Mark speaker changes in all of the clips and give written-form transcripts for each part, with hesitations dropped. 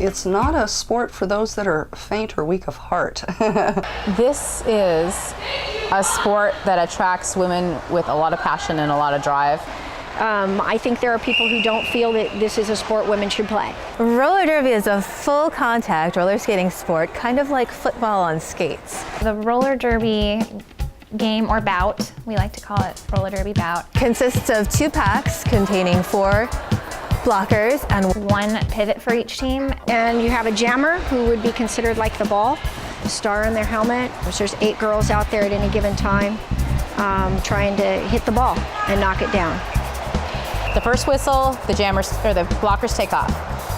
Speaker 1: It's not a sport for those that are faint or weak of heart.
Speaker 2: This is a sport that attracts women with a lot of passion and a lot of drive.
Speaker 3: I think there are people who don't feel that this is a sport women should play.
Speaker 4: Roller derby is a full contact roller skating sport, kind of like football on skates.
Speaker 5: The roller derby game or bout, we like to call it roller derby bout,
Speaker 4: Consists of 2 packs containing 4 blockers and
Speaker 5: 1 pivot for each team.
Speaker 3: And you have a jammer who would be considered like the ball, the star in their helmet. There's 8 girls out there at any given time trying to hit the ball and knock it down.
Speaker 2: The first whistle, the jammers or the blockers take off.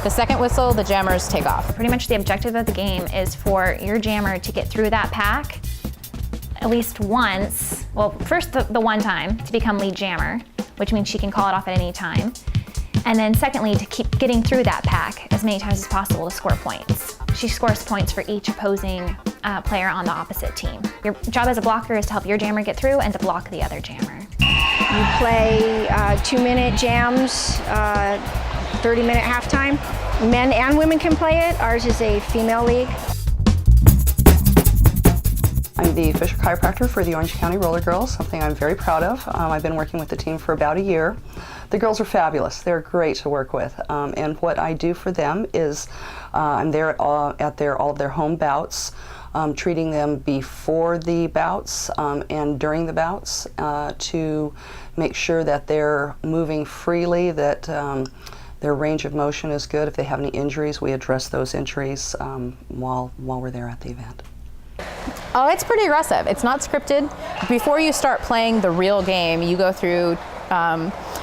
Speaker 2: The second whistle, the jammers take off.
Speaker 5: Pretty much the objective of the game is for your jammer to get through that pack at least once. Well, first the one time to become lead jammer, which means she can call it off at any time. And then secondly, to keep getting through that pack as many times as possible to score points. She scores points for each opposing player on the opposite team. Your job as a blocker is to help your jammer get through and to block the other jammer.
Speaker 3: You play 2-minute jams, 30-minute halftime. Men and women can play it. Ours is a female league.
Speaker 1: I'm the official chiropractor for the Orange County Roller Girls, something I'm very proud of. I've been working with the team for about a year. The girls are fabulous. They're great to work with. And what I do for them is I'm there at all of their home bouts, treating them before the bouts and during the bouts to make sure that they're moving freely, that their range of motion is good. If they have any injuries, we address those injuries while we're there at the event.
Speaker 2: Oh, it's pretty aggressive. It's not scripted. Before you start playing the real game, you go through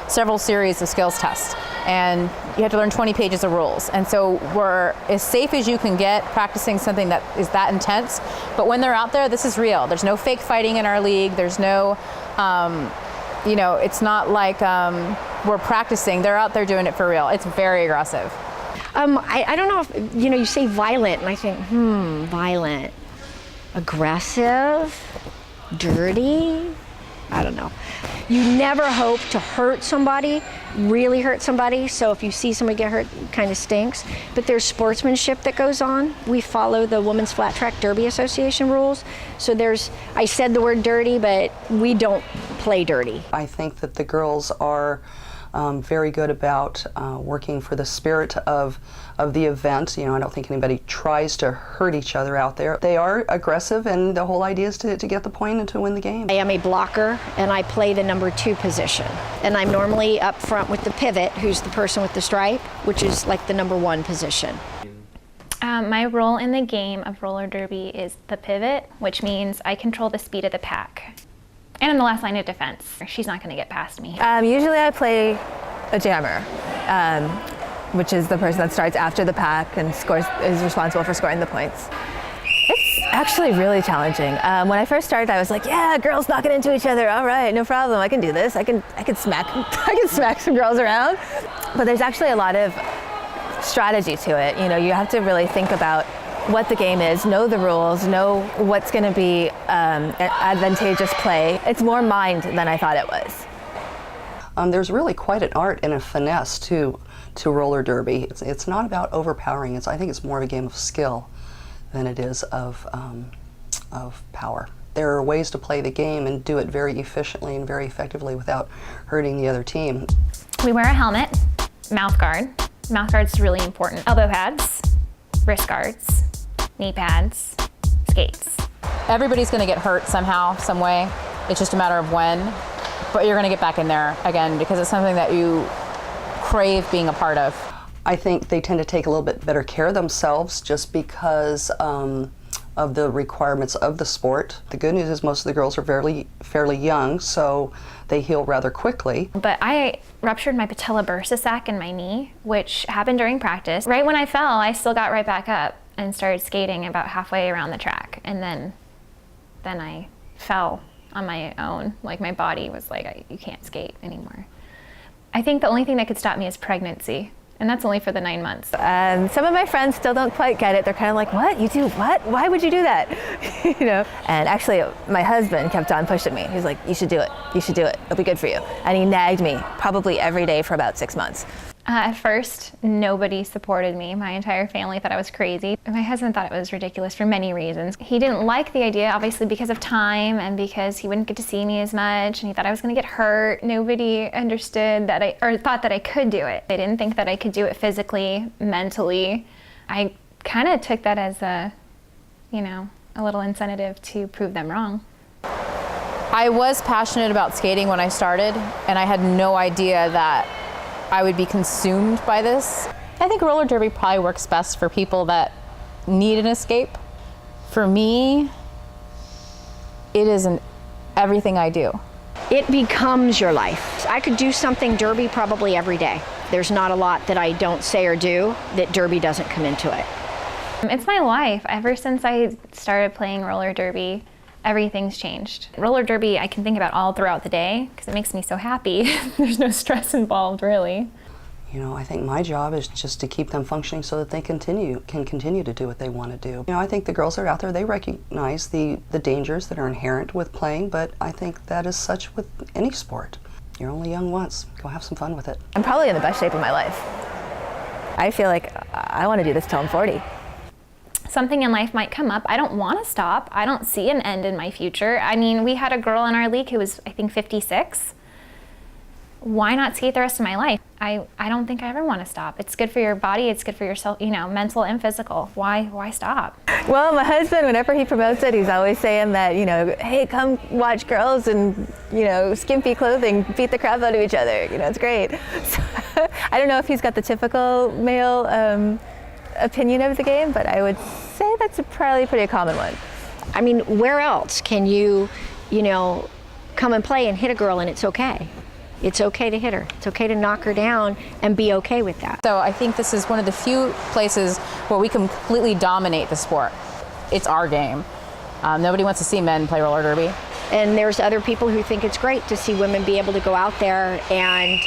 Speaker 2: several series of skills tests, and you have to learn 20 pages of rules. And so we're as safe as you can get practicing something that is that intense. But when they're out there, this is real. There's no fake fighting in our league. There's no, it's not like we're practicing. They're out there doing it for real. It's very aggressive.
Speaker 3: I don't know if, you say violent, and I think, violent. Aggressive, dirty, I don't know. You never hope to hurt somebody, really hurt somebody, so if you see somebody get hurt, it kind of stinks. But there's sportsmanship that goes on. We follow the Women's Flat Track Derby Association rules. So I said the word dirty, but we don't play dirty.
Speaker 1: I think that the girls are very good about working for the spirit of the event. I don't think anybody tries to hurt each other out there. They are aggressive, and the whole idea is to get the point and to win the game.
Speaker 3: I am a blocker, and I play the number 2 position. And I'm normally up front with the pivot, who's the person with the stripe, which is like the number 1 position.
Speaker 5: My role in the game of roller derby is the pivot, which means I control the speed of the pack. And in the last line of defense, she's not going to get past me.
Speaker 4: Usually I play a jammer, which is the person that starts after the pack and is responsible for scoring the points. It's actually really challenging. When I first started, I was like, yeah, girls knocking into each other. All right, no problem. I can do this. I can smack some girls around. But there's actually a lot of strategy to it. You have to really think about what the game is, know the rules, know what's going to be advantageous play. It's more mind than I thought it was.
Speaker 1: There's really quite an art and a finesse to roller derby. It's not about overpowering. I think it's more of a game of skill than it is of power. There are ways to play the game and do it very efficiently and very effectively without hurting the other team.
Speaker 5: We wear a helmet, mouth guard. Mouth guard's really important. Elbow pads, wrist guards, knee pads, skates.
Speaker 2: Everybody's going to get hurt somehow, some way. It's just a matter of when. But you're going to get back in there again because it's something that you crave being a part of.
Speaker 1: I think they tend to take a little bit better care of themselves just because of the requirements of the sport. The good news is most of the girls are fairly young, so they heal rather quickly.
Speaker 5: But I ruptured my patella bursa sac in my knee, which happened during practice. Right when I fell, I still got right back up and started skating about halfway around the track. And then I fell on my own. Like my body was like, you can't skate anymore. I think the only thing that could stop me is pregnancy. And that's only for the 9 months.
Speaker 4: Some of my friends still don't quite get it. They're kind of like, what? You do what? Why would you do that? And actually, my husband kept on pushing me. He's like, you should do it. You should do it. It'll be good for you. And he nagged me probably every day for about 6 months.
Speaker 5: At first, nobody supported me. My entire family thought I was crazy. My husband thought it was ridiculous for many reasons. He didn't like the idea, obviously, because of time and because he wouldn't get to see me as much, and he thought I was going to get hurt. Nobody understood that or thought that I could do it. They didn't think that I could do it physically, mentally. I kind of took that as a little incentive to prove them wrong.
Speaker 2: I was passionate about skating when I started, and I had no idea that I would be consumed by this. I think roller derby probably works best for people that need an escape. For me, it is everything I do.
Speaker 3: It becomes your life. I could do something derby probably every day. There's not a lot that I don't say or do that derby doesn't come into it.
Speaker 5: It's my life. Ever since I started playing roller derby, everything's changed. Roller derby I can think about all throughout the day because it makes me so happy. There's no stress involved, really.
Speaker 1: I think my job is just to keep them functioning so that they can continue to do what they want to do. I think the girls that are out there, they recognize the dangers that are inherent with playing, but I think that is such with any sport. You're only young once. Go have some fun with it.
Speaker 4: I'm probably in the best shape of my life. I feel like I want to do this till I'm 40.
Speaker 5: Something in life might come up. I don't want to stop. I don't see an end in my future. I mean, we had a girl in our league who was, I think, 56. Why not skate the rest of my life? I don't think I ever want to stop. It's good for your body. It's good for yourself, mental and physical. Why stop?
Speaker 4: Well, my husband, whenever he promotes it, he's always saying that, hey, come watch girls in, skimpy clothing beat the crap out of each other. It's great. So, I don't know if he's got the typical male opinion of the game, but I would say that's probably pretty common one.
Speaker 3: I mean, where else can you, come and play and hit a girl and it's okay? It's okay to hit her. It's okay to knock her down and be okay with that.
Speaker 2: So I think this is one of the few places where we completely dominate the sport. It's our game. Nobody wants to see men play roller derby.
Speaker 3: And there's other people who think it's great to see women be able to go out there and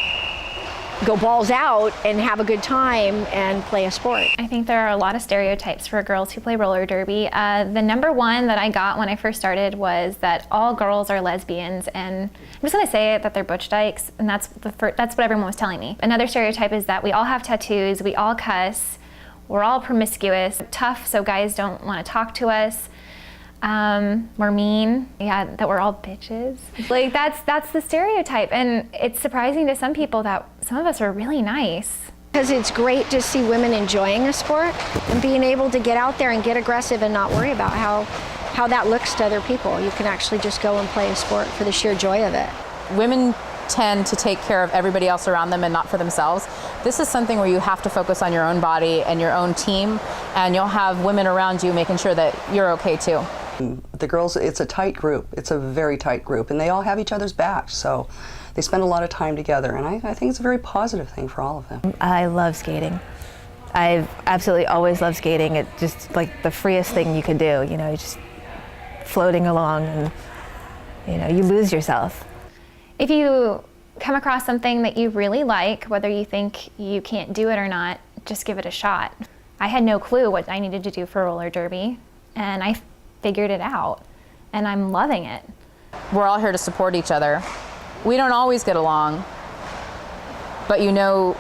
Speaker 3: go balls out and have a good time and play a sport.
Speaker 5: I think there are a lot of stereotypes for girls who play roller derby. The number one that I got when I first started was that all girls are lesbians, and I'm just going to say it, that they're butch dykes, and that's what everyone was telling me. Another stereotype is that we all have tattoos, we all cuss, we're all promiscuous, tough, so guys don't want to talk to us. We're mean, that we're all bitches. Like that's the stereotype, and it's surprising to some people that some of us are really nice.
Speaker 3: Because it's great to see women enjoying a sport and being able to get out there and get aggressive and not worry about how that looks to other people. You can actually just go and play a sport for the sheer joy of it.
Speaker 2: Women tend to take care of everybody else around them and not for themselves. This is something where you have to focus on your own body and your own team, and you'll have women around you making sure that you're okay too.
Speaker 1: The girls, it's a tight group. It's a very tight group, and they all have each other's backs, so they spend a lot of time together, and I think it's a very positive thing for all of them.
Speaker 4: I love skating. I've absolutely always loved skating. It's just like the freest thing you can do. You're just floating along and, you lose yourself.
Speaker 5: If you come across something that you really like, whether you think you can't do it or not, just give it a shot. I had no clue what I needed to do for roller derby, and I figured it out, and I'm loving it.
Speaker 2: We're all here to support each other. We don't always get along, but you know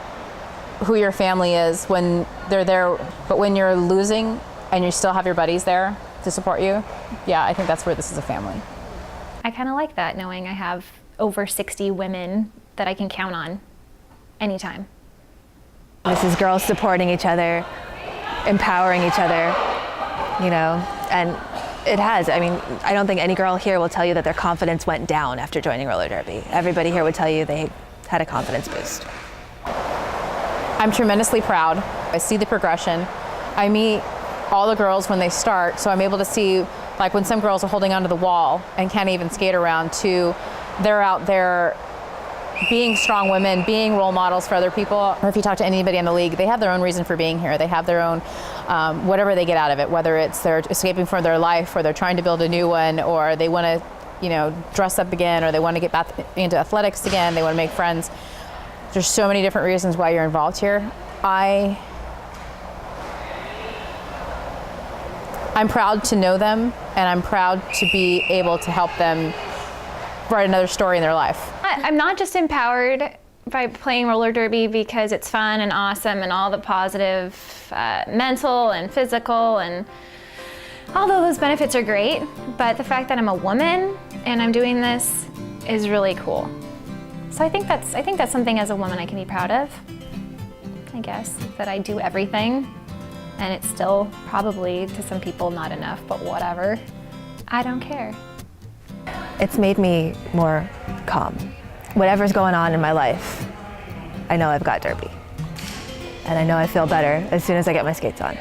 Speaker 2: who your family is when they're there. But when you're losing and you still have your buddies there to support you, yeah, I think that's where this is a family.
Speaker 5: I kind of like that, knowing I have over 60 women that I can count on anytime.
Speaker 4: This is girls supporting each other, empowering each other, and it has. I mean, I don't think any girl here will tell you that their confidence went down after joining roller derby. Everybody here would tell you they had a confidence boost.
Speaker 2: I'm tremendously proud. I see the progression. I meet all the girls when they start, so I'm able to see, like when some girls are holding onto the wall and can't even skate around, to they're out there being strong women, being role models for other people. Or if you talk to anybody in the league, they have their own reason for being here. They have their own, whatever they get out of it, whether it's they're escaping from their life, or they're trying to build a new one, or they want to, dress up again, or they want to get back into athletics again, they want to make friends. There's so many different reasons why you're involved here. I'm proud to know them, and I'm proud to be able to help them write another story in their life.
Speaker 5: I'm not just empowered by playing roller derby because it's fun and awesome and all the positive mental and physical, and although those benefits are great, but the fact that I'm a woman and I'm doing this is really cool. So I think that's something as a woman I can be proud of. I guess that I do everything, and it's still probably to some people not enough, but whatever. I don't care.
Speaker 4: It's made me more calm. Whatever's going on in my life, I know I've got derby. And I know I feel better as soon as I get my skates on.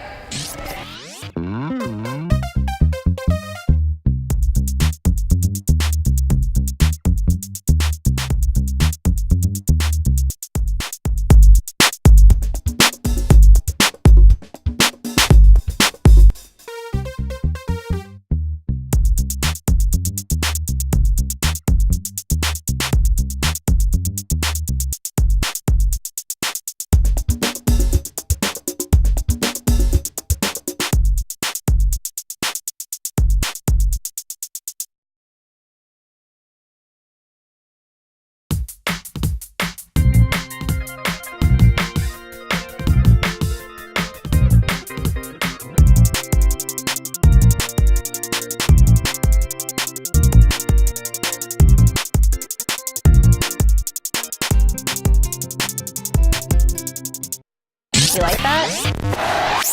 Speaker 5: You like that?